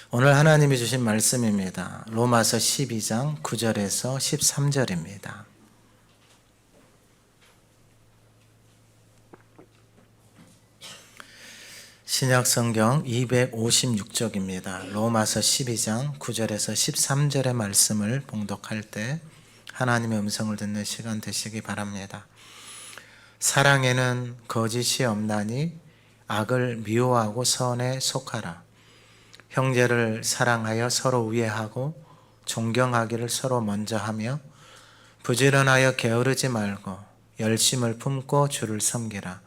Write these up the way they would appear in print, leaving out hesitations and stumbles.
오늘 하나님이 주신 말씀입니다. 로마서 12장 9절에서 13절입니다. 신약성경 256쪽입니다. 로마서 12장 9절에서 13절의 말씀을 봉독할 때 하나님의 음성을 듣는 시간 되시기 바랍니다. 사랑에는 거짓이 없나니 악을 미워하고 선에 속하라. 형제를 사랑하여 서로 우애하고 존경하기를 서로 먼저 하며 부지런하여 게으르지 말고 열심을 품고 주를 섬기라.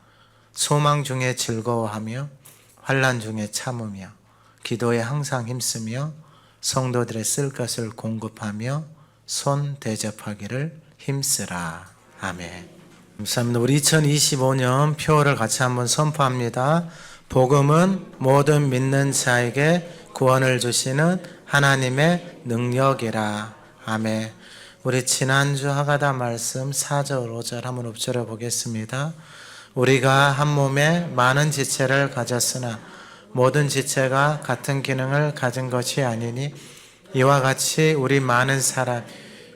소망 중에 즐거워하며 환난 중에 참으며 기도에 항상 힘쓰며 성도들의 쓸 것을 공급하며 손 대접하기를 힘쓰라. 아멘. 감사합니다. 우리 2025년 표어를 같이 한번 선포합니다. 복음은 모든 믿는 자에게 구원을 주시는 하나님의 능력이라. 아멘. 우리 지난주 하가다 말씀 4절 5절 한번 읊조려 보겠습니다. 우리가 한 몸에 많은 지체를 가졌으나 모든 지체가 같은 기능을 가진 것이 아니니 이와 같이 우리 많은 사람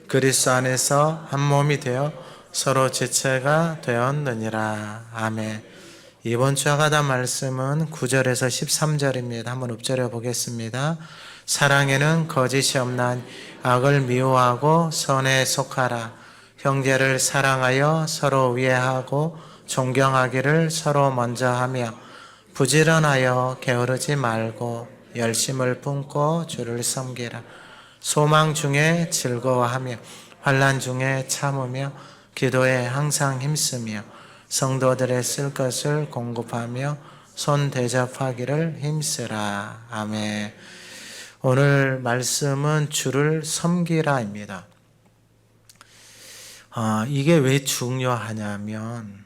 그리스도 안에서 한 몸이 되어 서로 지체가 되었느니라. 아멘. 이번 주 하가다 말씀은 9절에서 13절입니다. 한번 읊조려 보겠습니다. 사랑에는 거짓이 없나니 악을 미워하고 선에 속하라. 형제를 사랑하여 서로 위해하고 존경하기를 서로 먼저 하며 부지런하여 게으르지 말고 열심을 품고 주를 섬기라. 소망 중에 즐거워하며 환난 중에 참으며 기도에 항상 힘쓰며 성도들의 쓸 것을 공급하며 손 대접하기를 힘쓰라. 아멘. 오늘 말씀은 주를 섬기라입니다. 이게 왜 중요하냐면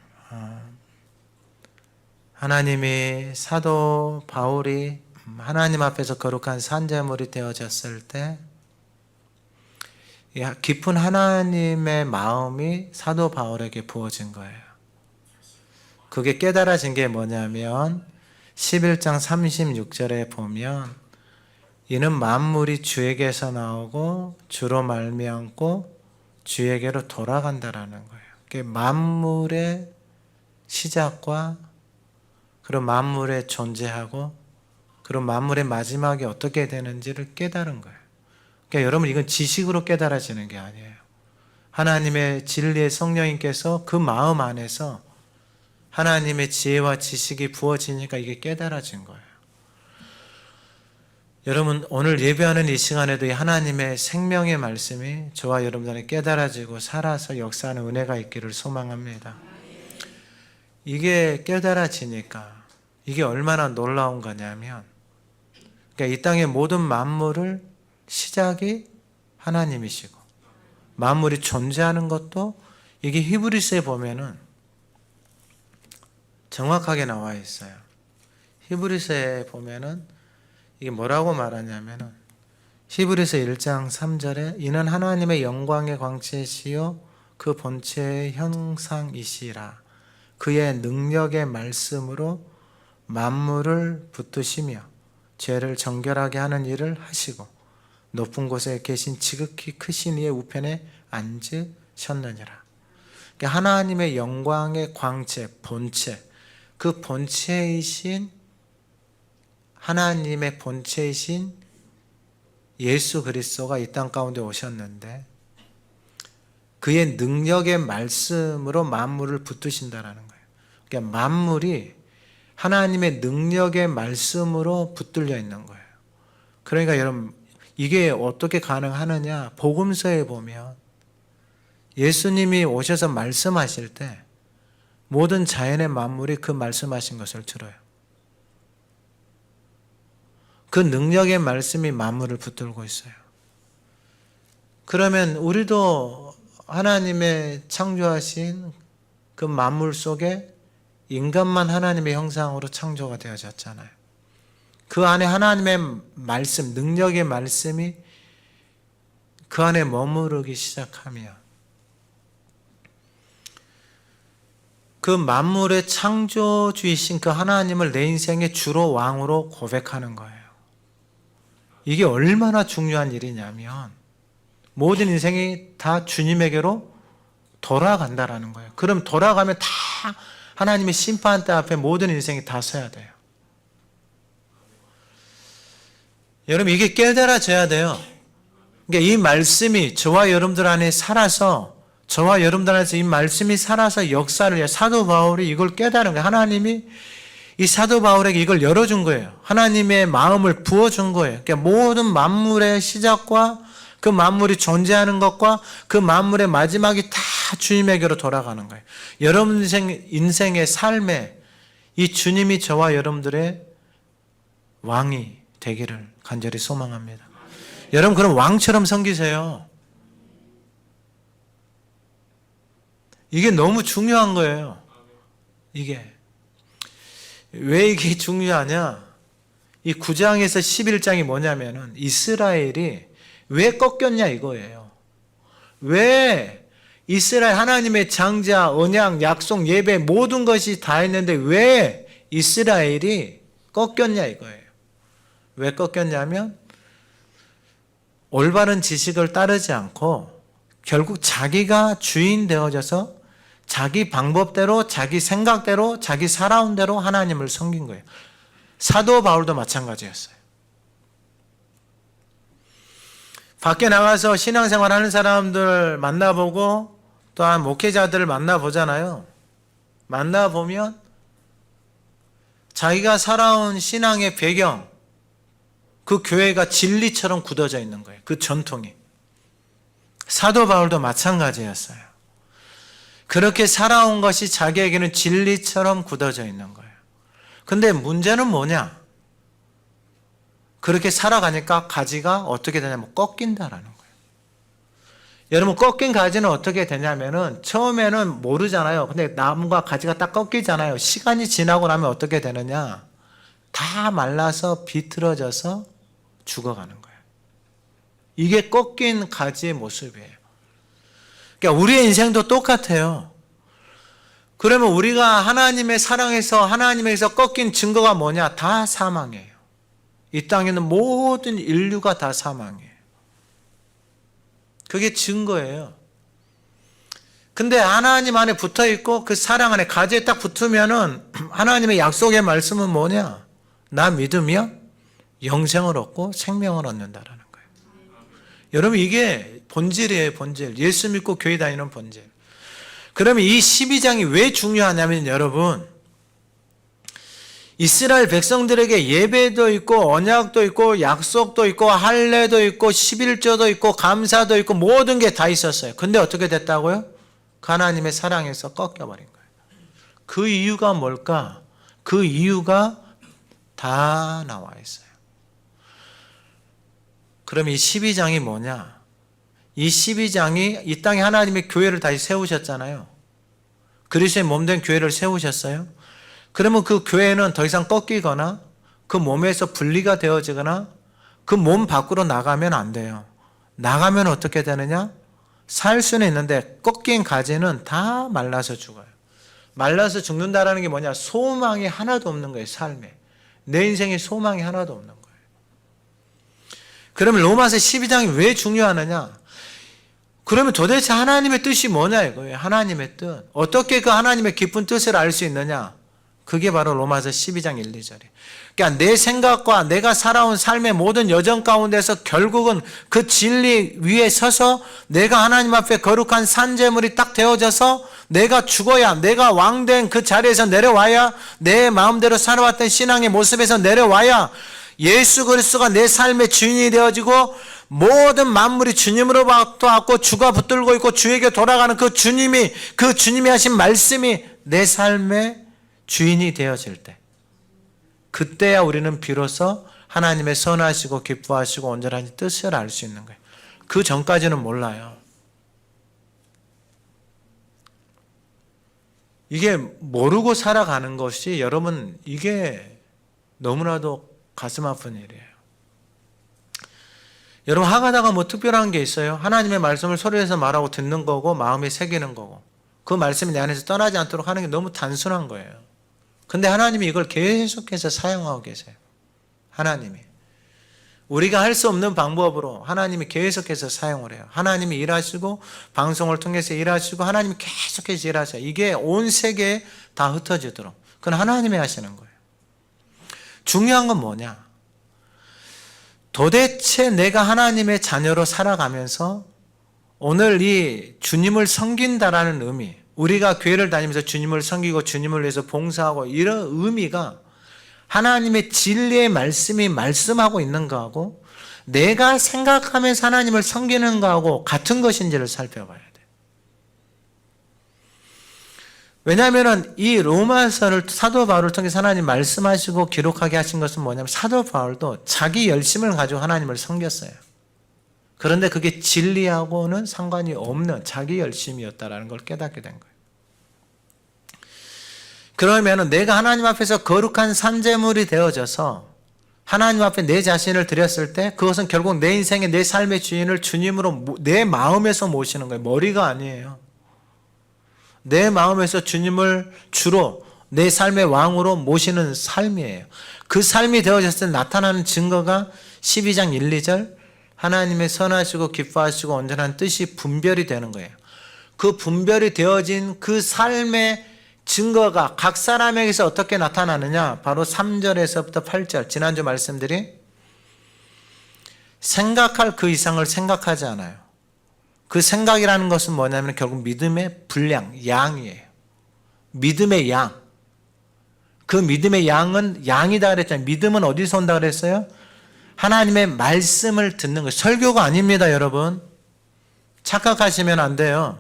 하나님이 사도 바울이 하나님 앞에서 거룩한 산제물이 되어졌을 때 깊은 하나님의 마음이 사도 바울에게 부어진 거예요. 그게 깨달아진 게 뭐냐면 11장 36절에 보면 이는 만물이 주에게서 나오고 주로 말미암고 주에게로 돌아간다라는 거예요. 만물의 시작과 그런 만물의 존재하고 그런 만물의 마지막이 어떻게 되는지를 깨달은 거예요. 그러니까 여러분 이건 지식으로 깨달아지는 게 아니에요. 하나님의 진리의 성령님께서 그 마음 안에서 하나님의 지혜와 지식이 부어지니까 이게 깨달아진 거예요. 여러분 오늘 예배하는 이 시간에도 이 하나님의 생명의 말씀이 저와 여러분들에게 깨달아지고 살아서 역사하는 은혜가 있기를 소망합니다. 이게 깨달아지니까 이게 얼마나 놀라운 거냐면 그러니까 이 땅의 모든 만물을 시작이 하나님이시고 만물이 존재하는 것도 이게 히브리서에 보면은 정확하게 나와 있어요. 히브리서에 보면은 이게 뭐라고 말하냐면은 히브리서 1장 3절에 이는 하나님의 영광의 광채시요 그 본체의 형상이시라. 그의 능력의 말씀으로 만물을 붙드시며 죄를 정결하게 하는 일을 하시고 높은 곳에 계신 지극히 크신 이의 우편에 앉으셨느니라. 그러니까 하나님의 영광의 광채, 본체, 그 본체이신 하나님의 본체이신 예수 그리스도가 이 땅 가운데 오셨는데 그의 능력의 말씀으로 만물을 붙드신다라는 거예요. 그러니까 만물이 하나님의 능력의 말씀으로 붙들려 있는 거예요. 그러니까 여러분 이게 어떻게 가능하느냐? 복음서에 보면 예수님이 오셔서 말씀하실 때 모든 자연의 만물이 그 말씀하신 것을 들어요. 그 능력의 말씀이 만물을 붙들고 있어요. 그러면 우리도 하나님의 창조하신 그 만물 속에 인간만 하나님의 형상으로 창조가 되어졌잖아요. 그 안에 하나님의 말씀, 능력의 말씀이 그 안에 머무르기 시작하면 그 만물의 창조주이신 그 하나님을 내 인생의 주로 왕으로 고백하는 거예요. 이게 얼마나 중요한 일이냐면 모든 인생이 다 주님에게로 돌아간다라는 거예요. 그럼 돌아가면 다 하나님의 심판대 앞에 모든 인생이 다 서야 돼요. 여러분, 이게 깨달아져야 돼요. 그러니까 이 말씀이 저와 여러분들 안에 살아서, 저와 여러분들 안에서 이 말씀이 살아서 역사를 해요. 사도 바울이 이걸 깨달은 거예요. 하나님이 이 사도 바울에게 이걸 열어준 거예요. 하나님의 마음을 부어준 거예요. 그러니까 모든 만물의 시작과 그 만물이 존재하는 것과 그 만물의 마지막이 다 주님에게로 돌아가는 거예요. 여러분 인생의 삶에 이 주님이 저와 여러분들의 왕이 되기를 간절히 소망합니다. 여러분, 그럼 왕처럼 섬기세요. 이게 너무 중요한 거예요. 이게. 왜 이게 중요하냐? 이 9장에서 11장이 뭐냐면은 이스라엘이 왜 꺾였냐 이거예요. 왜 이스라엘 하나님의 장자, 언약, 약속, 예배 모든 것이 다 했는데 왜 이스라엘이 꺾였냐 이거예요. 왜 꺾였냐면 올바른 지식을 따르지 않고 결국 자기가 주인 되어져서 자기 방법대로, 자기 생각대로, 자기 살아온 대로 하나님을 섬긴 거예요. 사도 바울도 마찬가지였어요. 밖에 나가서 신앙생활 하는 사람들 만나보고 또한 목회자들을 만나보잖아요. 만나보면 자기가 살아온 신앙의 배경, 그 교회가 진리처럼 굳어져 있는 거예요. 그 전통이. 사도 바울도 마찬가지였어요. 그렇게 살아온 것이 자기에게는 진리처럼 굳어져 있는 거예요. 근데 문제는 뭐냐? 그렇게 살아가니까 가지가 어떻게 되냐면 꺾인다라는 거예요. 여러분, 꺾인 가지는 어떻게 되냐면은 처음에는 모르잖아요. 근데 나무가 가지가 딱 꺾이잖아요. 시간이 지나고 나면 어떻게 되느냐? 다 말라서 비틀어져서 죽어가는 거예요. 이게 꺾인 가지의 모습이에요. 그러니까 우리의 인생도 똑같아요. 그러면 우리가 하나님의 사랑에서 하나님에서 꺾인 증거가 뭐냐? 다 사망이에요. 이 땅에 있는 모든 인류가 다 사망이에요. 그게 증거예요. 근데 하나님 안에 붙어 있고 그 사랑 안에 가지에 딱 붙으면은 하나님의 약속의 말씀은 뭐냐? 나 믿으면 영생을 얻고 생명을 얻는다라는 거예요. 여러분, 이게 본질이에요, 본질. 예수 믿고 교회 다니는 본질. 그러면 이 12장이 왜 중요하냐면 여러분, 이스라엘 백성들에게 예배도 있고 언약도 있고 약속도 있고 할례도 있고 11조도 있고 감사도 있고 모든 게 다 있었어요. 근데 어떻게 됐다고요? 하나님의 사랑에서 꺾여버린 거예요. 그 이유가 뭘까? 그 이유가 다 나와 있어요. 그럼 이 12장이 뭐냐? 이 12장이 이 땅에 하나님의 교회를 다시 세우셨잖아요. 그리스도의 몸된 교회를 세우셨어요. 그러면 그 교회는 더 이상 꺾이거나 그 몸에서 분리가 되어지거나 그 몸 밖으로 나가면 안 돼요. 나가면 어떻게 되느냐? 살 수는 있는데 꺾인 가지는 다 말라서 죽어요. 말라서 죽는다라는 게 뭐냐? 소망이 하나도 없는 거예요, 삶에. 내 인생에 소망이 하나도 없는 거예요. 그러면 로마서 12장이 왜 중요하느냐? 그러면 도대체 하나님의 뜻이 뭐냐 이거예요. 하나님의 뜻. 어떻게 그 하나님의 깊은 뜻을 알 수 있느냐? 그게 바로 로마서 12장 1, 2절이에요. 그러니까 내 생각과 내가 살아온 삶의 모든 여정 가운데서 결국은 그 진리 위에 서서 내가 하나님 앞에 거룩한 산재물이 딱 되어져서 내가 죽어야, 내가 왕된 그 자리에서 내려와야, 내 마음대로 살아왔던 신앙의 모습에서 내려와야 예수 그리스도가 내 삶의 주인이 되어지고 모든 만물이 주님으로부터 왔고 주가 붙들고 있고 주에게 돌아가는 그 주님이 하신 말씀이 내 삶의 주인이 되어질 때, 그때야 우리는 비로소 하나님의 선하시고 기뻐하시고 온전한 뜻을 알 수 있는 거예요. 그 전까지는 몰라요. 이게 모르고 살아가는 것이 여러분, 이게 너무나도 가슴 아픈 일이에요. 여러분, 하가다가 뭐 특별한 게 있어요? 하나님의 말씀을 소리내서 말하고 듣는 거고 마음에 새기는 거고 그 말씀이 내 안에서 떠나지 않도록 하는 게 너무 단순한 거예요. 근데 하나님이 이걸 계속해서 사용하고 계세요. 하나님이. 우리가 할 수 없는 방법으로 하나님이 계속해서 사용을 해요. 하나님이 일하시고 방송을 통해서 일하시고 하나님이 계속해서 일하셔요. 이게 온 세계에 다 흩어지도록. 그건 하나님이 하시는 거예요. 중요한 건 뭐냐? 도대체 내가 하나님의 자녀로 살아가면서 오늘 이 주님을 섬긴다라는 의미, 우리가 교회를 다니면서 주님을 섬기고 주님을 위해서 봉사하고 이런 의미가 하나님의 진리의 말씀이 말씀하고 있는 거하고 내가 생각하면서 하나님을 섬기는 거하고 같은 것인지를 살펴봐야 돼. 왜냐하면 이 로마서를 사도 바울을 통해서 하나님 말씀하시고 기록하게 하신 것은 뭐냐면 사도 바울도 자기 열심을 가지고 하나님을 섬겼어요. 그런데 그게 진리하고는 상관이 없는 자기 열심이었다라는 걸 깨닫게 된 거예요. 그러면 내가 하나님 앞에서 거룩한 산제물이 되어져서 하나님 앞에 내 자신을 드렸을 때 그것은 결국 내 인생의 내 삶의 주인을 주님으로 내 마음에서 모시는 거예요. 머리가 아니에요. 내 마음에서 주님을 주로 내 삶의 왕으로 모시는 삶이에요. 그 삶이 되어졌을 때 나타나는 증거가 12장 1, 2절 하나님의 선하시고 기뻐하시고 온전한 뜻이 분별이 되는 거예요. 그 분별이 되어진 그 삶의 증거가 각 사람에게서 어떻게 나타나느냐? 바로 3절에서부터 8절 지난주 말씀드린 생각할 그 이상을 생각하지 않아요. 그 생각이라는 것은 뭐냐면 결국 믿음의 분량, 양이에요. 믿음의 양. 그 믿음의 양은 양이다 그랬잖아요. 믿음은 어디서 온다 그랬어요? 하나님의 말씀을 듣는 거예요. 설교가 아닙니다, 여러분. 착각하시면 안 돼요.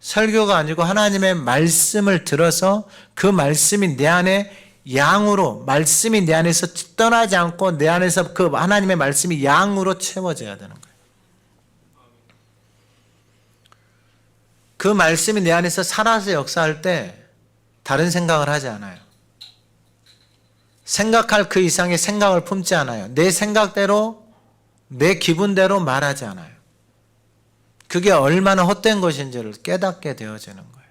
설교가 아니고 하나님의 말씀을 들어서 그 말씀이 내 안에 양으로, 말씀이 내 안에서 떠나지 않고 내 안에서 그 하나님의 말씀이 양으로 채워져야 되는 거예요. 그 말씀이 내 안에서 살아서 역사할 때 다른 생각을 하지 않아요. 생각할 그 이상의 생각을 품지 않아요. 내 생각대로, 내 기분대로 말하지 않아요. 그게 얼마나 헛된 것인지를 깨닫게 되어지는 거예요.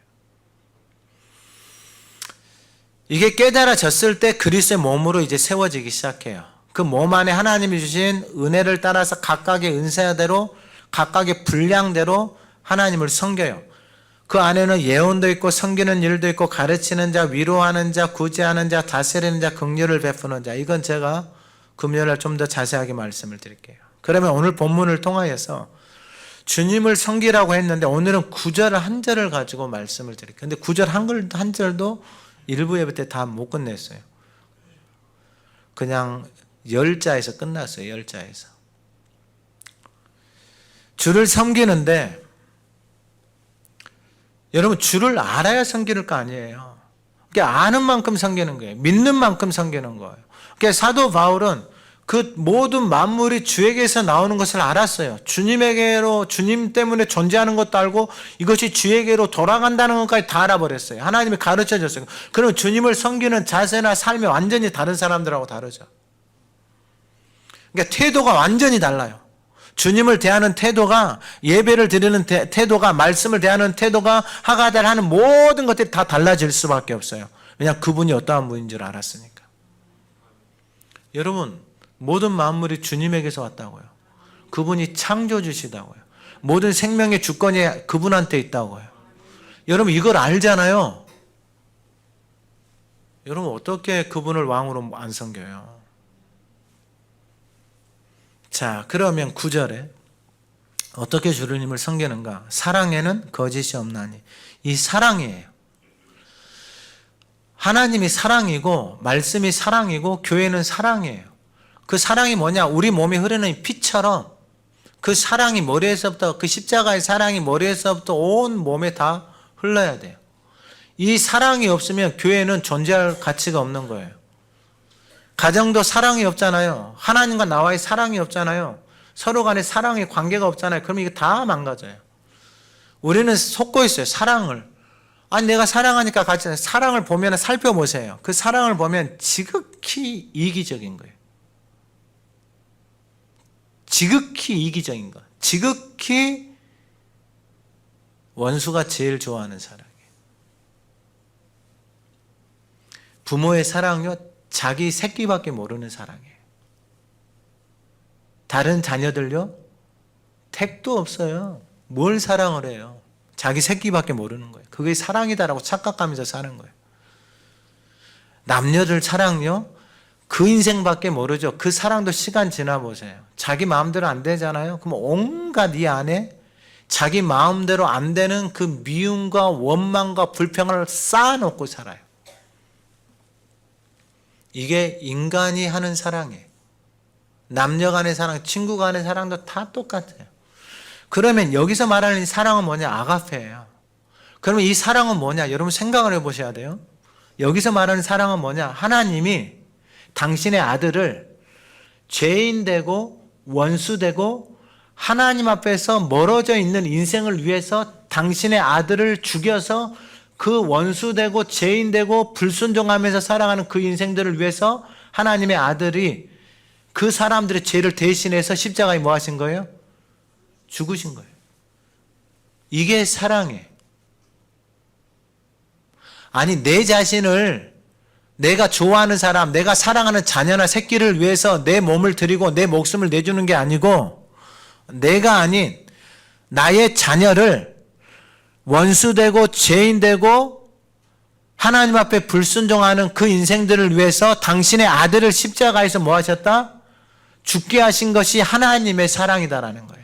이게 깨달아졌을 때 그리스도의 몸으로 이제 세워지기 시작해요. 그 몸 안에 하나님이 주신 은혜를 따라서 각각의 은사대로, 각각의 분량대로 하나님을 섬겨요. 그 안에는 예언도 있고 섬기는 일도 있고 가르치는 자, 위로하는 자, 구제하는 자, 다스리는 자, 긍휼을 베푸는 자. 이건 제가 금요일날 좀 더 자세하게 말씀을 드릴게요. 그러면 오늘 본문을 통하여서 주님을 섬기라고 했는데 오늘은 9절 한 절을 가지고 말씀을 드릴게요. 근데 9절 한 절도 일부 예배 때 다 못 끝냈어요. 그냥 10자에서 끝났어요. 10자에서. 주를 섬기는데 여러분 주를 알아야 섬기는 거 아니에요. 그러니까 아는 만큼 섬기는 거예요. 믿는 만큼 섬기는 거예요. 그러니까 사도 바울은 그 모든 만물이 주에게서 나오는 것을 알았어요. 주님에게로, 주님 때문에 존재하는 것도 알고 이것이 주에게로 돌아간다는 것까지 다 알아버렸어요. 하나님이 가르쳐 줬어요. 그러면 주님을 섬기는 자세나 삶이 완전히 다른 사람들하고 다르죠. 그러니까 태도가 완전히 달라요. 주님을 대하는 태도가, 예배를 드리는 태도가, 말씀을 대하는 태도가, 하가다를 하는 모든 것들이 다 달라질 수밖에 없어요. 왜냐하면 그분이 어떠한 분인 줄 알았으니까. 여러분, 모든 만물이 주님에게서 왔다고요. 그분이 창조주시다고요. 모든 생명의 주권이 그분한테 있다고요. 여러분 이걸 알잖아요. 여러분 어떻게 그분을 왕으로 안 섬겨요? 자, 그러면 9절에 어떻게 주님을 섬기는가? 사랑에는 거짓이 없나니. 이 사랑이에요. 하나님이 사랑이고 말씀이 사랑이고 교회는 사랑이에요. 그 사랑이 뭐냐? 우리 몸에 흐르는 피처럼 그 사랑이 머리에서부터, 그 십자가의 사랑이 머리에서부터 온 몸에 다 흘러야 돼요. 이 사랑이 없으면 교회는 존재할 가치가 없는 거예요. 가정도 사랑이 없잖아요. 하나님과 나와의 사랑이 없잖아요. 서로 간에 사랑의 관계가 없잖아요. 그러면 이거 다 망가져요. 우리는 속고 있어요. 사랑을. 아니 내가 사랑하니까 같이, 사랑을 보면 살펴보세요. 그 사랑을 보면 지극히 이기적인 거예요. 지극히 이기적인 것. 지극히 원수가 제일 좋아하는 사랑이에요. 부모의 사랑요, 자기 새끼밖에 모르는 사랑이에요. 다른 자녀들요? 택도 없어요. 뭘 사랑을 해요? 자기 새끼밖에 모르는 거예요. 그게 사랑이다라고 착각하면서 사는 거예요. 남녀들 사랑요? 그 인생밖에 모르죠. 그 사랑도 시간 지나보세요. 자기 마음대로 안 되잖아요. 그럼 온갖 이 안에 자기 마음대로 안 되는 그 미움과 원망과 불평을 쌓아놓고 살아요. 이게 인간이 하는 사랑이에요. 남녀 간의 사랑, 친구 간의 사랑도 다 똑같아요. 그러면 여기서 말하는 이 사랑은 뭐냐? 아가페예요. 그러면 이 사랑은 뭐냐? 여러분 생각을 해보셔야 돼요. 여기서 말하는 사랑은 뭐냐? 하나님이 당신의 아들을 죄인 되고 원수 되고 하나님 앞에서 멀어져 있는 인생을 위해서 당신의 아들을 죽여서 그 원수 되고 죄인 되고 불순종하면서 살아가는 그 인생들을 위해서 하나님의 아들이 그 사람들의 죄를 대신해서 십자가에 뭐 하신 거예요? 죽으신 거예요. 이게 사랑이에요. 아니 내 자신을 내가 좋아하는 사람, 내가 사랑하는 자녀나 새끼를 위해서 내 몸을 드리고 내 목숨을 내주는 게 아니고 내가 아닌 나의 자녀를 원수되고 죄인되고 하나님 앞에 불순종하는 그 인생들을 위해서 당신의 아들을 십자가에서 뭐 하셨다? 죽게 하신 것이 하나님의 사랑이다라는 거예요.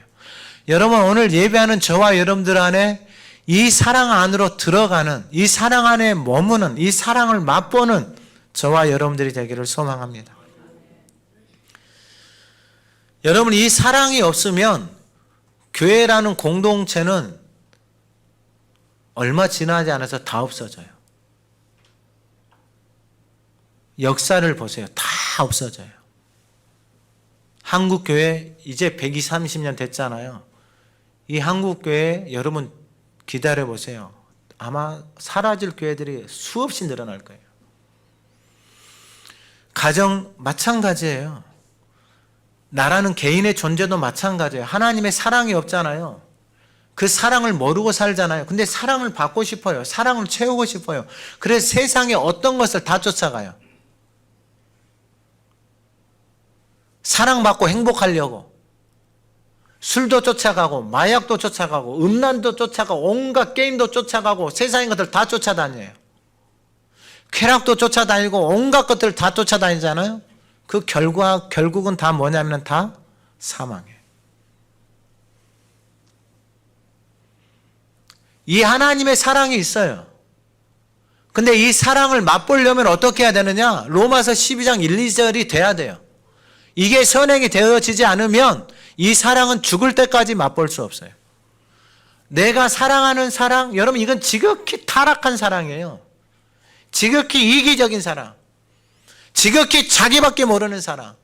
여러분 오늘 예배하는 저와 여러분들 안에 이 사랑 안으로 들어가는, 이 사랑 안에 머무는, 이 사랑을 맛보는 저와 여러분들이 되기를 소망합니다. 여러분 이 사랑이 없으면 교회라는 공동체는 얼마 지나지 않아서 다 없어져요. 역사를 보세요. 다 없어져요. 한국교회 이제 130년 됐잖아요. 이 한국교회 여러분 기다려보세요. 아마 사라질 교회들이 수없이 늘어날 거예요. 가정 마찬가지예요. 나라는 개인의 존재도 마찬가지예요. 하나님의 사랑이 없잖아요. 그 사랑을 모르고 살잖아요. 근데 사랑을 받고 싶어요. 사랑을 채우고 싶어요. 그래서 세상에 어떤 것을 다 쫓아가요. 사랑받고 행복하려고 술도 쫓아가고 마약도 쫓아가고 음란도 쫓아가고 온갖 게임도 쫓아가고 세상의 것들 다 쫓아다녀요. 쾌락도 쫓아다니고 온갖 것들 다 쫓아다니잖아요. 그 결국은 다 뭐냐면 다 사망이에요. 이 하나님의 사랑이 있어요. 근데 이 사랑을 맛보려면 어떻게 해야 되느냐? 로마서 12장 1, 2절이 돼야 돼요. 이게 선행이 되어지지 않으면 이 사랑은 죽을 때까지 맛볼 수 없어요. 내가 사랑하는 사랑, 여러분 이건 지극히 타락한 사랑이에요. 지극히 이기적인 사랑, 지극히 자기밖에 모르는 사랑.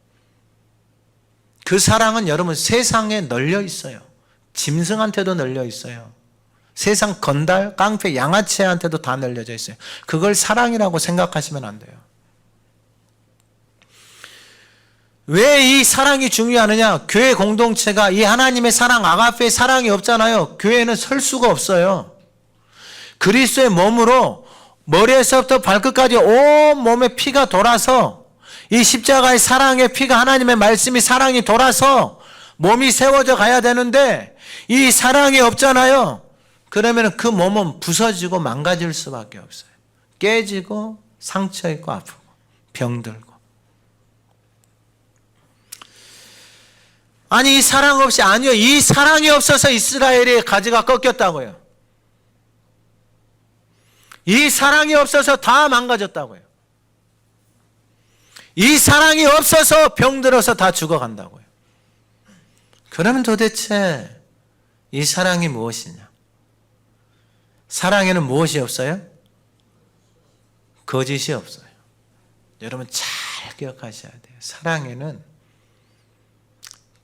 그 사랑은 여러분 세상에 널려 있어요. 짐승한테도 널려 있어요. 세상 건달, 깡패, 양아치한테도 다 널려져 있어요. 그걸 사랑이라고 생각하시면 안 돼요. 왜 이 사랑이 중요하느냐? 교회 공동체가 이 하나님의 사랑, 아가페의 사랑이 없잖아요. 교회는 설 수가 없어요. 그리스도의 몸으로 머리에서부터 발끝까지 온 몸에 피가 돌아서 이 십자가의 사랑의 피가 하나님의 말씀이 사랑이 돌아서 몸이 세워져 가야 되는데 이 사랑이 없잖아요. 그러면 그 몸은 부서지고 망가질 수밖에 없어요. 깨지고 상처 있고 아프고 병들고. 아니 이 사랑 없이 아니요. 이 사랑이 없어서 이스라엘의 가지가 꺾였다고요. 이 사랑이 없어서 다 망가졌다고요. 이 사랑이 없어서 병들어서 다 죽어간다고요. 그러면 도대체 이 사랑이 무엇이냐? 사랑에는 무엇이 없어요? 거짓이 없어요. 여러분 잘 기억하셔야 돼요. 사랑에는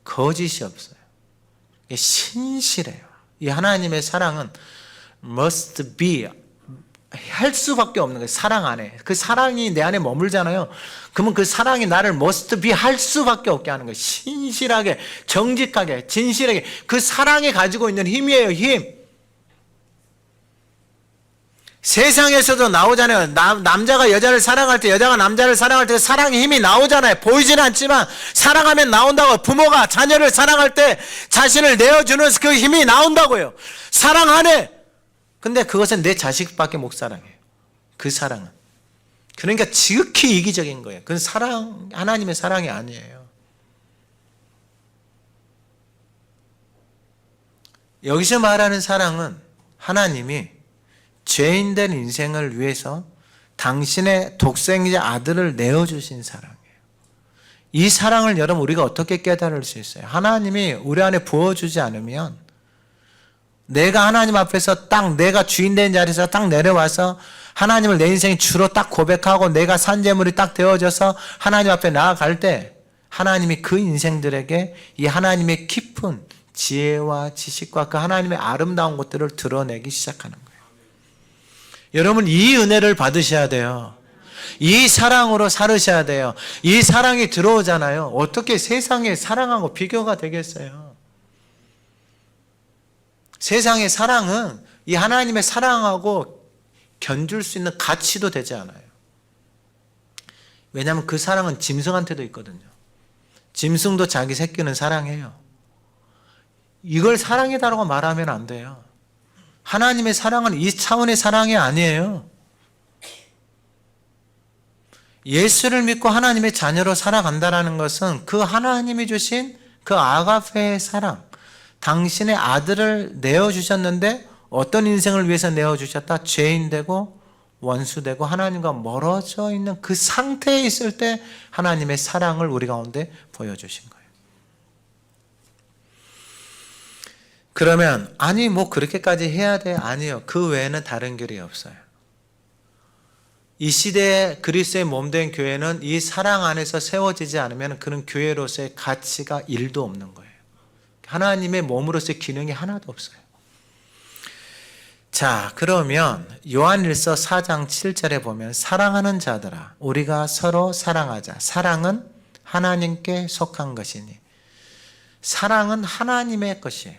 거짓이 없어요. 이게 신실해요. 이 하나님의 사랑은 must be, 할 수밖에 없는 거예요. 사랑 안에. 그 사랑이 내 안에 머물잖아요. 그러면 그 사랑이 나를 must be 할 수밖에 없게 하는 거예요. 신실하게, 정직하게, 진실하게. 그 사랑이 가지고 있는 힘이에요. 힘. 세상에서도 나오잖아요. 남자가 여자를 사랑할 때, 여자가 남자를 사랑할 때 사랑의 힘이 나오잖아요. 보이지는 않지만 사랑하면 나온다고. 부모가 자녀를 사랑할 때 자신을 내어주는 그 힘이 나온다고요. 사랑하네. 근데 그것은 내 자식밖에 못 사랑해요. 그 사랑은. 그러니까 지극히 이기적인 거예요. 그건 사랑, 하나님의 사랑이 아니에요. 여기서 말하는 사랑은 하나님이 죄인된 인생을 위해서 당신의 독생자 아들을 내어주신 사랑이에요. 이 사랑을 여러분 우리가 어떻게 깨달을 수 있어요? 하나님이 우리 안에 부어주지 않으면 내가 하나님 앞에서 딱 내가 주인된 자리에서 딱 내려와서 하나님을 내 인생의 주로 딱 고백하고 내가 산재물이 딱 되어져서 하나님 앞에 나아갈 때 하나님이 그 인생들에게 이 하나님의 깊은 지혜와 지식과 그 하나님의 아름다운 것들을 드러내기 시작하는 거예요. 여러분 이 은혜를 받으셔야 돼요. 이 사랑으로 살으셔야 돼요. 이 사랑이 들어오잖아요. 어떻게 세상의 사랑하고 비교가 되겠어요? 세상의 사랑은 이 하나님의 사랑하고 견줄 수 있는 가치도 되지 않아요. 왜냐하면 그 사랑은 짐승한테도 있거든요. 짐승도 자기 새끼는 사랑해요. 이걸 사랑이다라고 말하면 안 돼요. 하나님의 사랑은 이 차원의 사랑이 아니에요. 예수를 믿고 하나님의 자녀로 살아간다는 것은 그 하나님이 주신 그 아가페의 사랑, 당신의 아들을 내어주셨는데 어떤 인생을 위해서 내어주셨다? 죄인 되고 원수 되고 하나님과 멀어져 있는 그 상태에 있을 때 하나님의 사랑을 우리 가운데 보여주신 거예요. 그러면 아니 뭐 그렇게까지 해야 돼? 아니요. 그 외에는 다른 길이 없어요. 이 시대에 그리스도의 몸된 교회는 이 사랑 안에서 세워지지 않으면 그런 교회로서의 가치가 1도 없는 거예요. 하나님의 몸으로서의 기능이 하나도 없어요. 자, 그러면 요한일서 4장 7절에 보면 사랑하는 자들아 우리가 서로 사랑하자. 사랑은 하나님께 속한 것이니. 사랑은 하나님의 것이에요.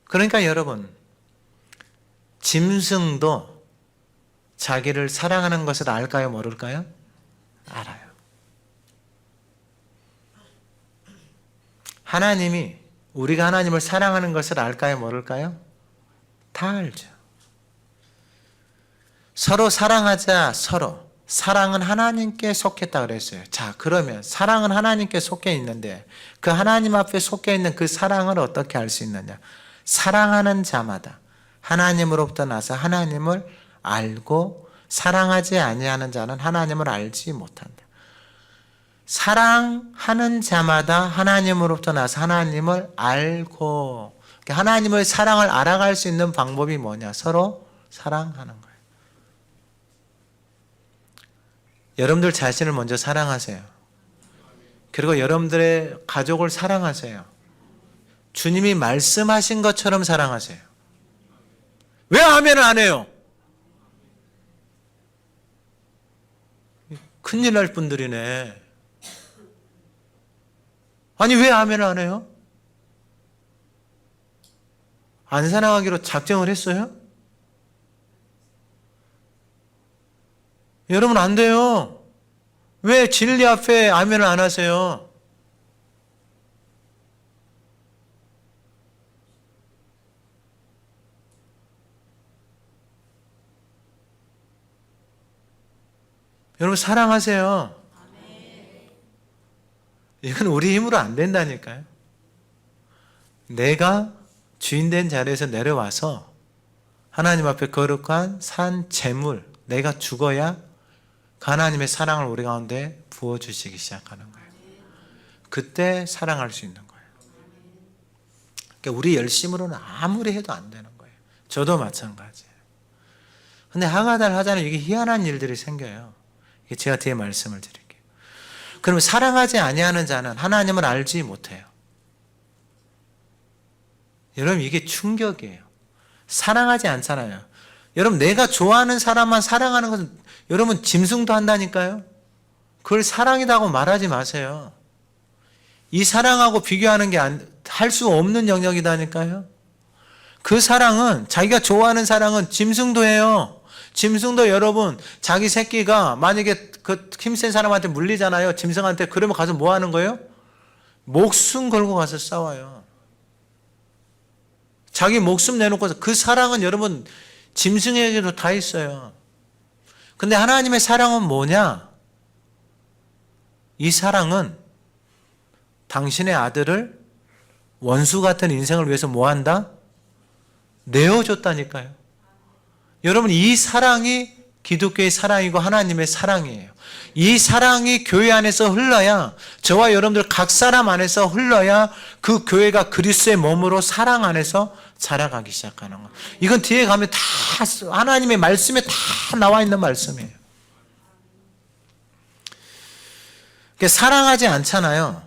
그러니까 여러분, 짐승도 자기를 사랑하는 것을 알까요? 모를까요? 알아요. 하나님이 우리가 하나님을 사랑하는 것을 알까요? 모를까요? 다 알죠. 서로 사랑하자. 서로. 사랑은 하나님께 속했다 그랬어요. 자, 그러면 사랑은 하나님께 속해 있는데 그 하나님 앞에 속해 있는 그 사랑을 어떻게 알 수 있느냐? 사랑하는 자마다 하나님으로부터 나서 하나님을 알고 사랑하지 아니하는 자는 하나님을 알지 못한다. 사랑하는 자마다 하나님으로부터 나서 하나님을 알고, 하나님의 사랑을 알아갈 수 있는 방법이 뭐냐? 서로 사랑하는 거예요. 여러분들 자신을 먼저 사랑하세요. 그리고 여러분들의 가족을 사랑하세요. 주님이 말씀하신 것처럼 사랑하세요. 왜 아멘을 안 해요? 큰일 날 분들이네. 아니 왜 아멘을 안 해요? 안 사랑하기로 작정을 했어요? 여러분 안 돼요. 왜 진리 앞에 아멘을 안 하세요? 여러분 사랑하세요. 이건 우리 힘으로 안 된다니까요. 내가 주인된 자리에서 내려와서 하나님 앞에 거룩한 산 제물, 내가 죽어야 하나님의 사랑을 우리 가운데 부어주시기 시작하는 거예요. 그때 사랑할 수 있는 거예요. 그러니까 우리 열심으로는 아무리 해도 안 되는 거예요. 저도 마찬가지예요. 근데 하가달 하자는 이게 희한한 일들이 생겨요. 이게 제가 뒤에 말씀을 드릴게요. 그러면 사랑하지 아니하는 자는 하나님을 알지 못해요. 여러분 이게 충격이에요. 사랑하지 않잖아요. 여러분 내가 좋아하는 사람만 사랑하는 것은 여러분 짐승도 한다니까요. 그걸 사랑이라고 말하지 마세요. 이 사랑하고 비교하는 게 할 수 없는 영역이다니까요. 그 사랑은 자기가 좋아하는 사랑은 짐승도 해요. 짐승도 여러분 자기 새끼가 만약에 그 힘센 사람한테 물리잖아요. 짐승한테. 그러면 가서 뭐 하는 거예요? 목숨 걸고 가서 싸워요. 자기 목숨 내놓고서. 그 사랑은 여러분 짐승에게도 다 있어요. 근데 하나님의 사랑은 뭐냐? 이 사랑은 당신의 아들을 원수 같은 인생을 위해서 뭐 한다? 내어줬다니까요. 여러분, 이 사랑이 기독교의 사랑이고 하나님의 사랑이에요. 이 사랑이 교회 안에서 흘러야, 저와 여러분들 각 사람 안에서 흘러야 그 교회가 그리스도의 몸으로 사랑 안에서 자라가기 시작하는 거예요. 이건 뒤에 가면 다 하나님의 말씀에 다 나와 있는 말씀이에요. 그러니까 사랑하지 않잖아요.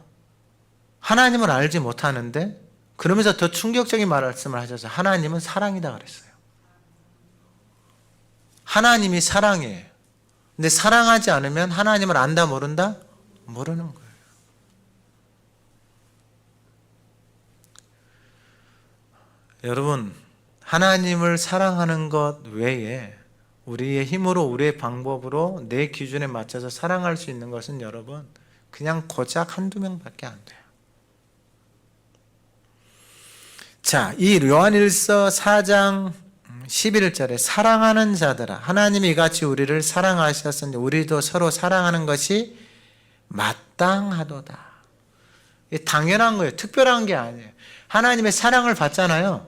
하나님을 알지 못하는데, 그러면서 더 충격적인 말씀을 하셔서 하나님은 사랑이다 그랬어요. 하나님이 사랑이에요. 근데 사랑하지 않으면 하나님을 안다 모른다? 모르는 거예요. 여러분, 하나님을 사랑하는 것 외에 우리의 힘으로, 우리의 방법으로, 내 기준에 맞춰서 사랑할 수 있는 것은 여러분 그냥 고작 한두 명밖에 안 돼요. 자, 이 요한일서 4장 11절에 사랑하는 자들아, 하나님이 이같이 우리를 사랑하셨으니 우리도 서로 사랑하는 것이 마땅하도다. 이게 당연한 거예요. 특별한 게 아니에요. 하나님의 사랑을 받잖아요.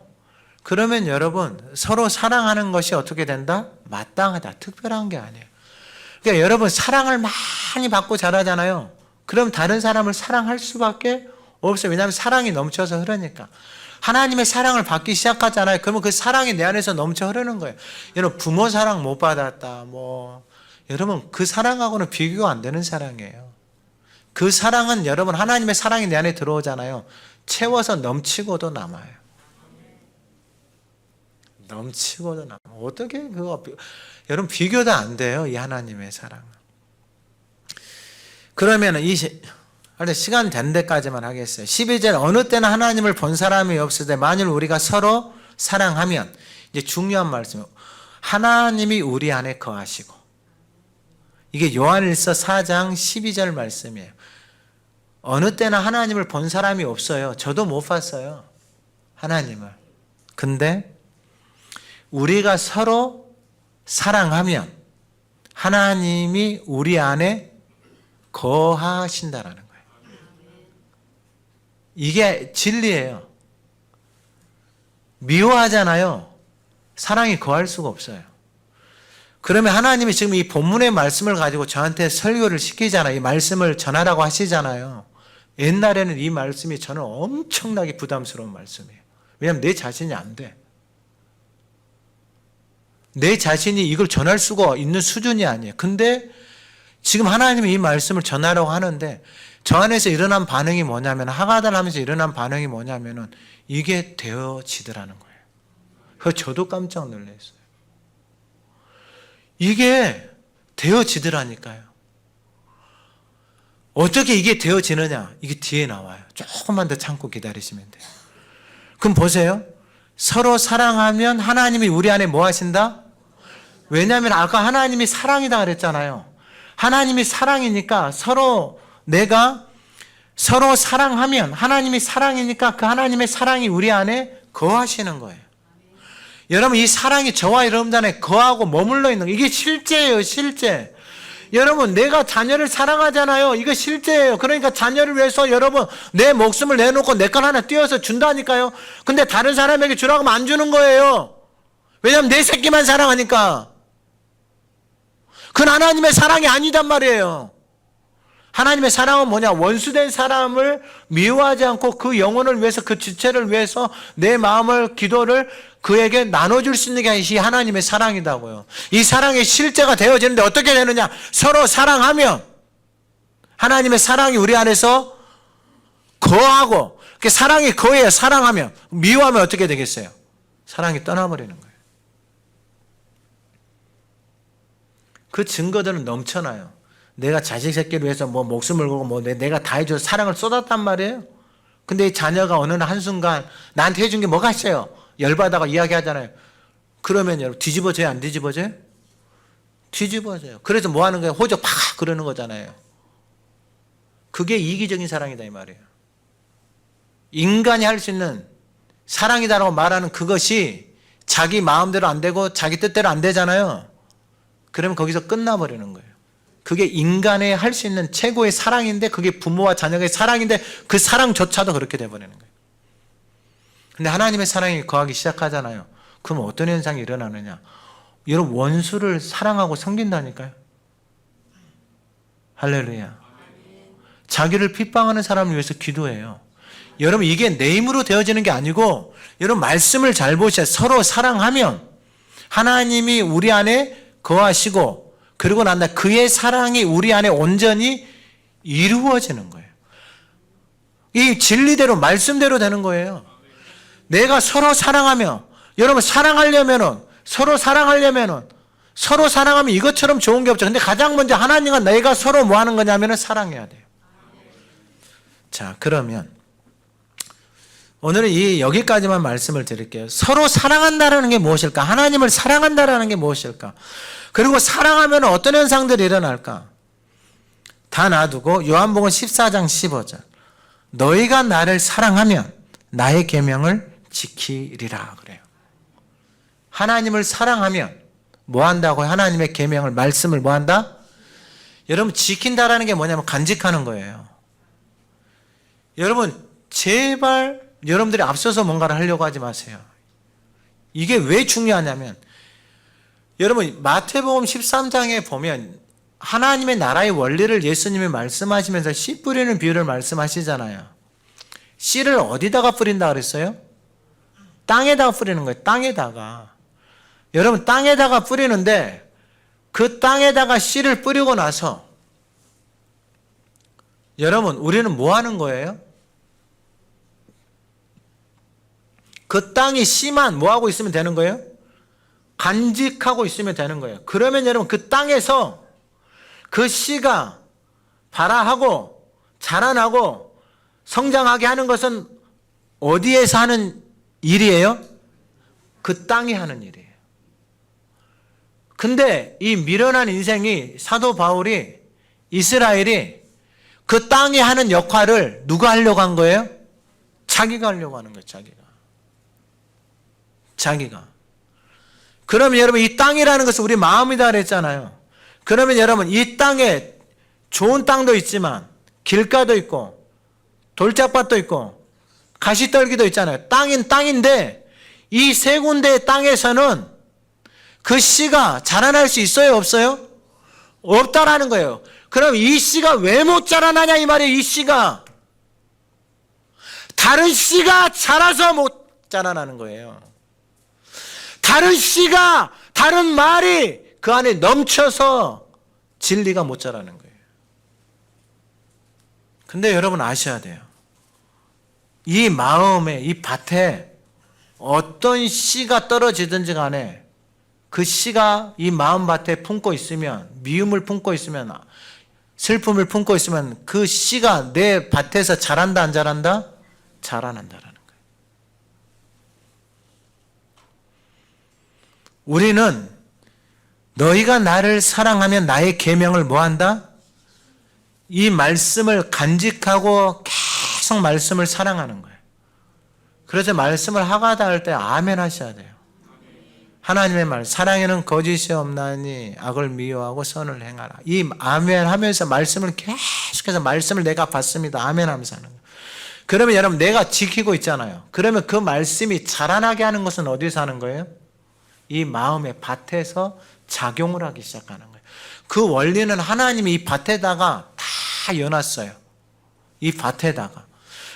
그러면 여러분 서로 사랑하는 것이 어떻게 된다? 마땅하다. 특별한 게 아니에요. 그러니까 여러분 사랑을 많이 받고 자라잖아요. 그럼 다른 사람을 사랑할 수밖에 없어요. 왜냐하면 사랑이 넘쳐서 흐르니까. 하나님의 사랑을 받기 시작하잖아요. 그러면 그 사랑이 내 안에서 넘쳐 흐르는 거예요. 여러분 부모 사랑 못 받았다. 여러분 그 사랑하고는 비교가 안 되는 사랑이에요. 그 사랑은 여러분 하나님의 사랑이 내 안에 들어오잖아요. 채워서 넘치고도 남아요. 넘치고도 남아요. 어떻게 그거 여러분 비교도 안 돼요. 이 하나님의 사랑은. 그러면은 시간 된 데까지만 하겠어요. 12절 어느 때나 하나님을 본 사람이 없을 때 만일 우리가 서로 사랑하면, 이제 중요한 말씀이에요. 하나님이 우리 안에 거하시고, 이게 요한일서 4장 12절 말씀이에요. 어느 때나 하나님을 본 사람이 없어요. 저도 못 봤어요. 하나님을. 근데 우리가 서로 사랑하면 하나님이 우리 안에 거하신다라는 거예요. 이게 진리예요. 미워하잖아요. 사랑이 거할 수가 없어요. 그러면 하나님이 지금 이 본문의 말씀을 가지고 저한테 설교를 시키잖아요. 이 말씀을 전하라고 하시잖아요. 옛날에는 이 말씀이 저는 엄청나게 부담스러운 말씀이에요. 왜냐하면 내 자신이 안 돼. 내 자신이 이걸 전할 수가 있는 수준이 아니에요. 근데 지금 하나님이 이 말씀을 전하라고 하는데 저 안에서 일어난 반응이 뭐냐면, 하가달 하면서 일어난 반응이 뭐냐면은 이게 되어지더라는 거예요. 그래서 저도 깜짝 놀랐어요. 이게 되어지더라니까요. 어떻게 이게 되어지느냐? 이게 뒤에 나와요. 조금만 더 참고 기다리시면 돼요. 그럼 보세요. 서로 사랑하면 하나님이 우리 안에 뭐 하신다? 왜냐하면 아까 하나님이 사랑이다 그랬잖아요. 하나님이 사랑이니까 내가 서로 사랑하면 하나님이 사랑이니까 그 하나님의 사랑이 우리 안에 거하시는 거예요. 여러분 이 사랑이 저와 여러분 안에 거하고 머물러 있는 거, 이게 실제예요. 실제. 여러분 내가 자녀를 사랑하잖아요. 이거 실제예요. 그러니까 자녀를 위해서 여러분 내 목숨을 내놓고 내 걸 하나 띄워서 준다니까요. 근데 다른 사람에게 주라고 하면 안 주는 거예요. 왜냐하면 내 새끼만 사랑하니까. 그건 하나님의 사랑이 아니단 말이에요. 하나님의 사랑은 뭐냐? 원수된 사람을 미워하지 않고 그 영혼을 위해서, 그 지체를 위해서 내 마음을, 기도를 그에게 나눠줄 수 있는 게 이 하나님의 사랑이다고요. 이 사랑의 실제가 되어지는데 어떻게 되느냐? 서로 사랑하면 하나님의 사랑이 우리 안에서 거하고, 그 사랑이 거해요. 사랑하면. 미워하면 어떻게 되겠어요? 사랑이 떠나버리는 거예요. 그 증거들은 넘쳐나요. 내가 자식 새끼를 위해서 목숨을 걸고 내가 다 해줘서 사랑을 쏟았단 말이에요. 근데 이 자녀가 어느 한순간 나한테 해준 게 뭐가 있어요? 열받아가 이야기하잖아요. 그러면 여러분 뒤집어져요? 안 뒤집어져요? 뒤집어져요. 그래서 뭐 하는 거예요? 호적 팍 그러는 거잖아요. 그게 이기적인 사랑이다 이 말이에요. 인간이 할 수 있는 사랑이다라고 말하는 그것이 자기 마음대로 안 되고 자기 뜻대로 안 되잖아요. 그러면 거기서 끝나버리는 거예요. 그게 인간의 할 수 있는 최고의 사랑인데 그게 부모와 자녀의 사랑인데 그 사랑조차도 그렇게 돼버리는 거예요. 근데 하나님의 사랑이 거하기 시작하잖아요. 그럼 어떤 현상이 일어나느냐? 여러분 원수를 사랑하고 섬긴다니까요. 할렐루야. 자기를 핍박하는 사람을 위해서 기도해요. 여러분 이게 내 힘으로 되어지는 게 아니고 여러분 말씀을 잘 보셔야 서로 사랑하면 하나님이 우리 안에 거하시고 그러고 난 다음에 그의 사랑이 우리 안에 온전히 이루어지는 거예요. 이 진리대로 말씀대로 되는 거예요. 내가 서로 사랑하며 여러분 서로 사랑하면 이것처럼 좋은 게 없죠. 근데 가장 먼저 하나님과 내가 서로 뭐 하는 거냐면 사랑해야 돼요. 자, 그러면 오늘은 여기까지만 말씀을 드릴게요. 서로 사랑한다라는 게 무엇일까? 하나님을 사랑한다라는 게 무엇일까? 그리고 사랑하면 어떤 현상들이 일어날까? 다 놔두고 요한복음 14장 15절 너희가 나를 사랑하면 나의 계명을 지키리라 그래요. 하나님을 사랑하면 뭐 한다고요? 하나님의 계명을 말씀을 뭐 한다? 여러분 지킨다라는 게 뭐냐면 간직하는 거예요. 여러분 제발 여러분들이 앞서서 뭔가를 하려고 하지 마세요. 이게 왜 중요하냐면 여러분 마태복음 13장에 보면 하나님의 나라의 원리를 예수님이 말씀하시면서 씨 뿌리는 비유를 말씀하시잖아요. 씨를 어디다가 뿌린다 그랬어요? 땅에다가 뿌리는 거예요. 땅에다가. 여러분 땅에다가 뿌리는데 그 땅에다가 씨를 뿌리고 나서 여러분 우리는 뭐 하는 거예요? 그 땅이 씨만 뭐 하고 있으면 되는 거예요? 간직하고 있으면 되는 거예요. 그러면 여러분 그 땅에서 그 씨가 발화하고 자라나고 성장하게 하는 것은 어디에서 하는 일이에요? 그 땅이 하는 일이에요. 근데 이 미련한 인생이 사도 바울이 이스라엘이 그 땅이 하는 역할을 누가 하려고 한 거예요? 자기가 하려고 하는 거예요. 자기가. 그러면 여러분 이 땅이라는 것은 우리 마음이다 그랬잖아요. 그러면 여러분 이 땅에 좋은 땅도 있지만 길가도 있고 돌짝밭도 있고 가시떨기도 있잖아요. 땅인 땅인데 이 세 군데의 땅에서는 그 씨가 자라날 수 있어요? 없어요? 없다라는 거예요. 그럼 이 씨가 왜 못 자라나냐 이 말이에요. 이 씨가 다른 씨가 자라서 못 자라나는 거예요. 다른 씨가 다른 말이 그 안에 넘쳐서 진리가 못 자라는 거예요. 근데 여러분 아셔야 돼요. 이 마음에 이 밭에 어떤 씨가 떨어지든지 간에 그 씨가 이 마음밭에 품고 있으면 미움을 품고 있으면 슬픔을 품고 있으면 그 씨가 내 밭에서 자란다 안 자란다? 자라난다라는 거예요. 우리는 너희가 나를 사랑하면 나의 계명을 뭐한다? 이 말씀을 간직하고 계속 말씀을 사랑하는 거예요. 그래서 말씀을 하가다 할 때 아멘 하셔야 돼요. 하나님의 말, 사랑에는 거짓이 없나니 악을 미워하고 선을 행하라. 이 아멘 하면서 말씀을 계속해서 말씀을 내가 받습니다. 아멘 하면서 하는 거예요. 그러면 여러분 내가 지키고 있잖아요. 그러면 그 말씀이 자라나게 하는 것은 어디서 하는 거예요? 이 마음의 밭에서 작용을 하기 시작하는 거예요. 그 원리는 하나님이 이 밭에다가 다 여놨어요. 이 밭에다가.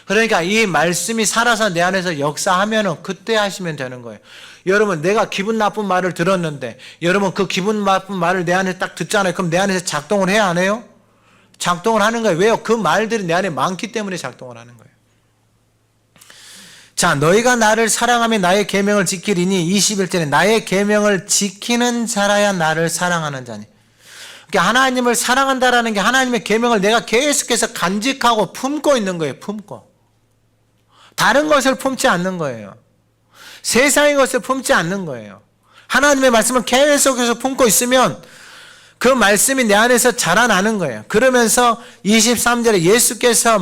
그러니까 이 말씀이 살아서 내 안에서 역사하면은 그때 하시면 되는 거예요. 여러분 내가 기분 나쁜 말을 들었는데 여러분 그 기분 나쁜 말을 내 안에 딱 듣잖아요. 그럼 내 안에서 작동을 해야 안 해요? 작동을 하는 거예요. 왜요? 그 말들이 내 안에 많기 때문에 작동을 하는 거예요. 자, 너희가 나를 사랑하면 나의 계명을 지키리니 21절에 나의 계명을 지키는 자라야 나를 사랑하는 자니. 그러니까 하나님을 사랑한다라는 게 하나님의 계명을 내가 계속해서 간직하고 품고 있는 거예요. 품고. 다른 것을 품지 않는 거예요. 세상의 것을 품지 않는 거예요. 하나님의 말씀을 계속해서 품고 있으면 그 말씀이 내 안에서 자라나는 거예요. 그러면서 23절에 예수께서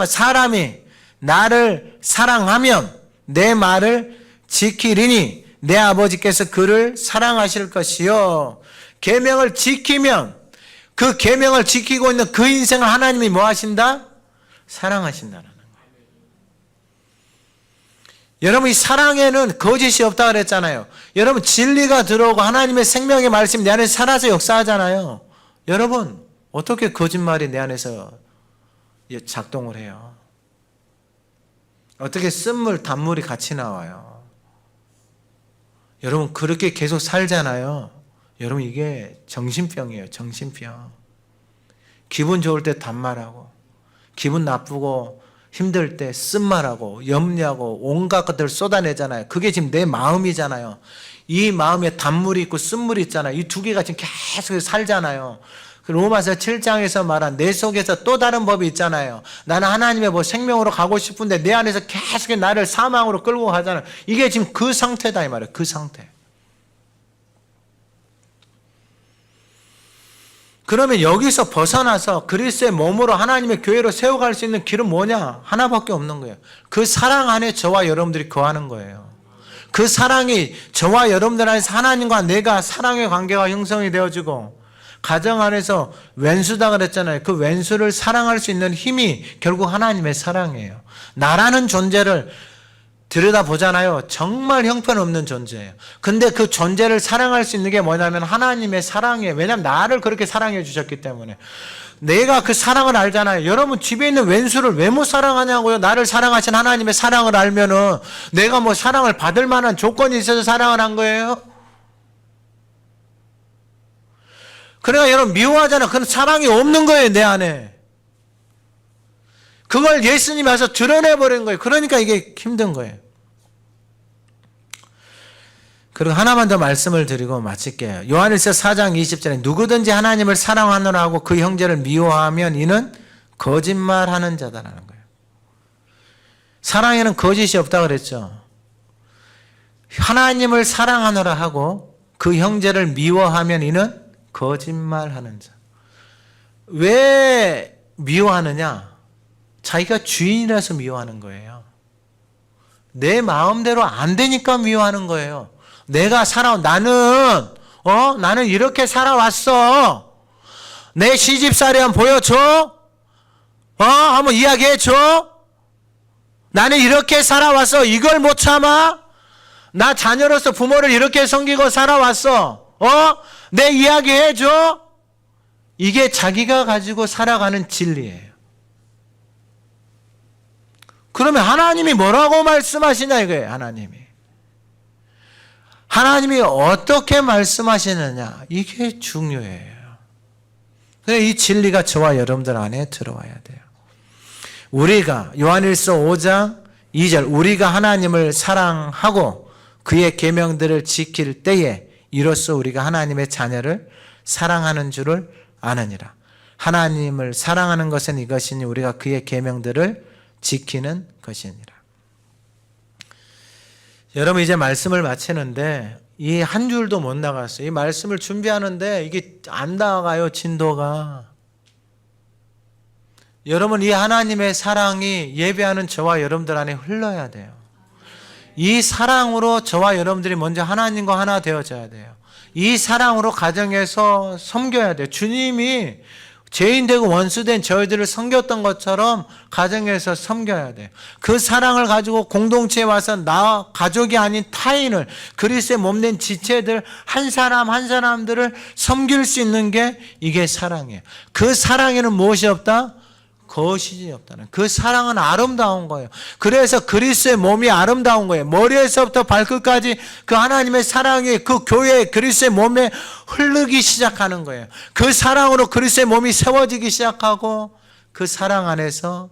사람이 나를 사랑하면 내 말을 지키리니 내 아버지께서 그를 사랑하실 것이요. 계명을 지키면 그 계명을 지키고 있는 그 인생을 하나님이 뭐 하신다? 사랑하신다는 거예요. 여러분, 이 사랑에는 거짓이 없다 그랬잖아요. 여러분, 진리가 들어오고 하나님의 생명의 말씀이 내 안에서 살아서 역사하잖아요. 여러분, 어떻게 거짓말이 내 안에서 작동을 해요? 어떻게 쓴물, 단물이 같이 나와요? 여러분, 그렇게 계속 살잖아요. 여러분, 이게 정신병이에요. 정신병. 기분 좋을 때 단말하고, 기분 나쁘고 힘들 때 쓴말하고 염려하고 온갖 것들을 쏟아내잖아요. 그게 지금 내 마음이잖아요. 이 마음에 단물이 있고 쓴물이 있잖아요. 이 두 개가 지금 계속 살잖아요. 로마서 7장에서 말한 내 속에서 또 다른 법이 있잖아요. 나는 하나님의 생명으로 가고 싶은데 내 안에서 계속 나를 사망으로 끌고 가잖아요. 이게 지금 그 상태다 이 말이에요. 그 상태. 그러면 여기서 벗어나서 그리스도의 몸으로 하나님의 교회로 세워갈 수 있는 길은 뭐냐? 하나밖에 없는 거예요. 그 사랑 안에 저와 여러분들이 거하는 거예요. 그 사랑이 저와 여러분들 안에서 하나님과 내가 사랑의 관계가 형성이 되어지고 가정 안에서 왼수다 그랬잖아요. 그 왼수를 사랑할 수 있는 힘이 결국 하나님의 사랑이에요. 나라는 존재를 들여다보잖아요. 정말 형편없는 존재예요. 근데 그 존재를 사랑할 수 있는 게 뭐냐면 하나님의 사랑이에요. 왜냐하면 나를 그렇게 사랑해 주셨기 때문에. 내가 그 사랑을 알잖아요. 여러분, 집에 있는 왼수를 왜 못 사랑하냐고요? 나를 사랑하신 하나님의 사랑을 알면은 내가 사랑을 받을 만한 조건이 있어서 사랑을 한 거예요? 그러니까 여러분, 미워하잖아. 그건 사랑이 없는 거예요, 내 안에. 그걸 예수님이 와서 드러내버린 거예요. 그러니까 이게 힘든 거예요. 그리고 하나만 더 말씀을 드리고 마칠게요. 요한일서 4장 20절에 누구든지 하나님을 사랑하노라 하고 그 형제를 미워하면 이는 거짓말하는 자다라는 거예요. 사랑에는 거짓이 없다 그랬죠. 하나님을 사랑하노라 하고 그 형제를 미워하면 이는 거짓말하는 자. 왜 미워하느냐? 자기가 주인이라서 미워하는 거예요. 내 마음대로 안 되니까 미워하는 거예요. 내가 나는 이렇게 살아왔어. 내 시집살이 한번 보여줘. 한번 이야기해줘. 나는 이렇게 살아왔어. 이걸 못 참아? 나 자녀로서 부모를 이렇게 섬기고 살아왔어. 내 이야기해줘. 이게 자기가 가지고 살아가는 진리예요. 그러면 하나님이 뭐라고 말씀하시냐 이거예요. 하나님이 어떻게 말씀하시느냐 이게 중요해요. 그래서 이 진리가 저와 여러분들 안에 들어와야 돼요. 우리가 요한일서 5장 2절 우리가 하나님을 사랑하고 그의 계명들을 지킬 때에 이로써 우리가 하나님의 자녀를 사랑하는 줄을 아느니라. 하나님을 사랑하는 것은 이것이니 우리가 그의 계명들을 지키는 것이니라. 여러분, 이제 말씀을 마치는데 이 한 줄도 못 나갔어요. 이 말씀을 준비하는데 이게 안 나가요, 진도가. 여러분, 이 하나님의 사랑이 예배하는 저와 여러분들 안에 흘러야 돼요. 이 사랑으로 저와 여러분들이 먼저 하나님과 하나 되어져야 돼요. 이 사랑으로 가정에서 섬겨야 돼요. 주님이 죄인되고 원수된 저희들을 섬겼던 것처럼 가정에서 섬겨야 돼요. 그 사랑을 가지고 공동체에 와서 나 가족이 아닌 타인을 그리스도의 몸된 지체들 한 사람 한 사람들을 섬길 수 있는 게 이게 사랑이에요. 그 사랑에는 무엇이 없다? 거짓이 없다는. 그 사랑은 아름다운 거예요. 그래서 그리스도의 몸이 아름다운 거예요. 머리에서부터 발끝까지 그 하나님의 사랑이 그 교회 그리스도의 몸에 흐르기 시작하는 거예요. 그 사랑으로 그리스도의 몸이 세워지기 시작하고 그 사랑 안에서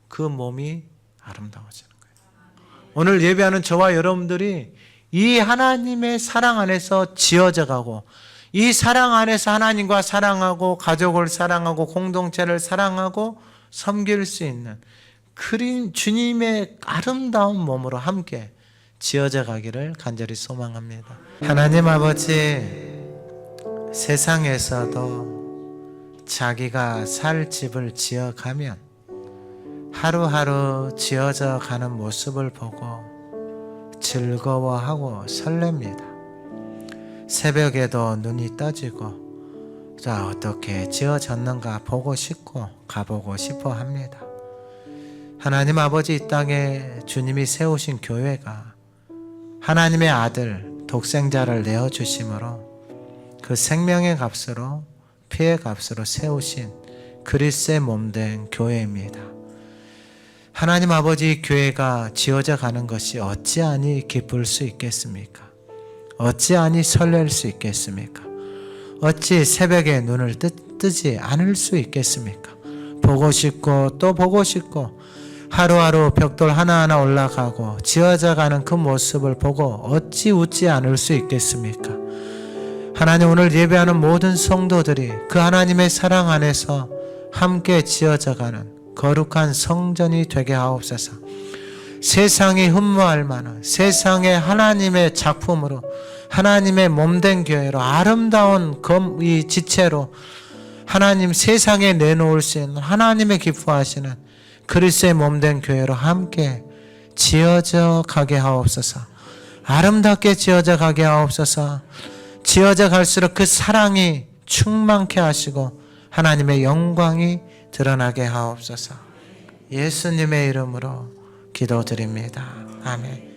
그 몸이 아름다워지는 거예요. 오늘 예배하는 저와 여러분들이 이 하나님의 사랑 안에서 지어져 가고 이 사랑 안에서 하나님과 사랑하고 가족을 사랑하고 공동체를 사랑하고 섬길 수 있는 주님의 아름다운 몸으로 함께 지어져 가기를 간절히 소망합니다. 하나님 아버지, 세상에서도 자기가 살 집을 지어가면 하루하루 지어져 가는 모습을 보고 즐거워하고 설렙니다. 새벽에도 눈이 떠지고 자, 어떻게 지어졌는가 보고 싶고 가보고 싶어 합니다. 하나님 아버지, 이 땅에 주님이 세우신 교회가 하나님의 아들 독생자를 내어주심으로 그 생명의 값으로 피의 값으로 세우신 그리스도의 몸된 교회입니다. 하나님 아버지, 교회가 지어져 가는 것이 어찌하니 기쁠 수 있겠습니까? 어찌하니 설렐 수 있겠습니까? 어찌 새벽에 눈을 뜨지 않을 수 있겠습니까? 보고 싶고 또 보고 싶고 하루하루 벽돌 하나하나 올라가고 지어져 가는 그 모습을 보고 어찌 웃지 않을 수 있겠습니까? 하나님, 오늘 예배하는 모든 성도들이 그 하나님의 사랑 안에서 함께 지어져 가는 거룩한 성전이 되게 하옵소서. 세상이 흠모할 만한 세상의 하나님의 작품으로 하나님의 몸된 교회로 아름다운 이 지체로 하나님 세상에 내놓을 수 있는 하나님의 기뻐하시는 그리스도의 몸된 교회로 함께 지어져 가게 하옵소서. 아름답게 지어져 가게 하옵소서. 지어져 갈수록 그 사랑이 충만케 하시고 하나님의 영광이 드러나게 하옵소서. 예수님의 이름으로 기도드립니다. 아멘.